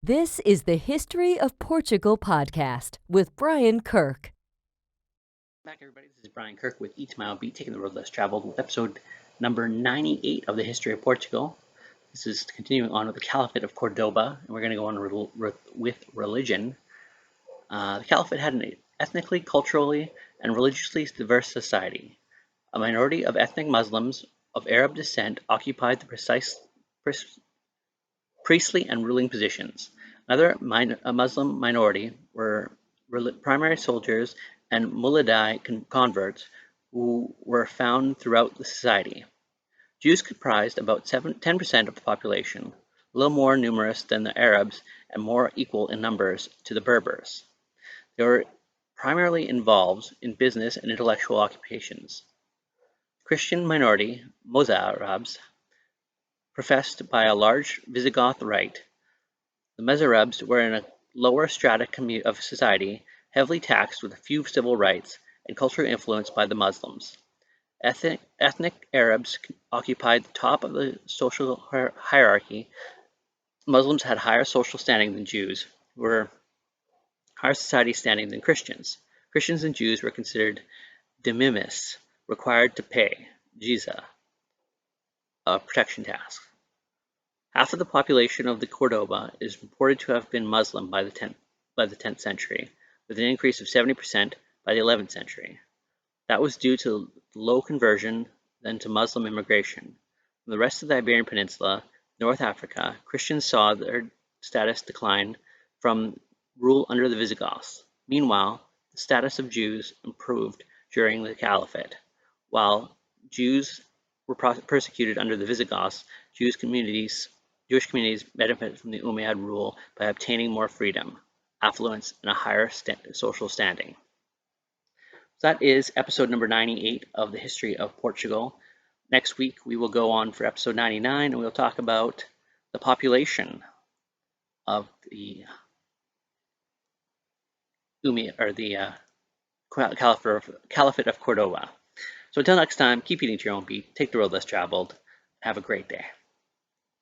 This is the History of Portugal podcast with Brian Kirk. Back, everybody. This is Brian Kirk with Each Mile Beat, taking the road less traveled, with episode number 98 of the History of Portugal. This is continuing on with the Caliphate of Córdoba, and we're going to go on with religion. The Caliphate had an ethnically, culturally, and religiously diverse society. A minority of ethnic Muslims of Arab descent occupied the priestly and ruling positions. Another Muslim minority were primary soldiers and Muladi converts who were found throughout the society. Jews comprised about 10% of the population, a little more numerous than the Arabs and more equal in numbers to the Berbers. They were primarily involved in business and intellectual occupations. Christian minority, Mozarabs, professed by a large Visigoth rite. The Mozarabs were in a lower strata of society, heavily taxed with a few civil rights and culturally influenced by the Muslims. Ethnic Arabs occupied the top of the social hierarchy. Muslims had higher social standing than Jews, who were higher society standing than Christians. Christians and Jews were considered dhimmis, required to pay jizya, a protection tax. Half of the population of the Cordoba is reported to have been Muslim by the 10th century, with an increase of 70% by the 11th century. That was due to low conversion then to Muslim immigration. From the rest of the Iberian Peninsula, North Africa, Christians saw their status decline from rule under the Visigoths. Meanwhile, the status of Jews improved during the Caliphate. While Jews were persecuted under the Visigoths, Jewish communities benefited from the Umayyad rule by obtaining more freedom, affluence, and a higher social standing. So that is episode number 98 of the History of Portugal. Next week, we will go on for episode 99, and we'll talk about the population of the Caliphate of Córdoba. So until next time, keep eating to your own beat, take the road less traveled, have a great day.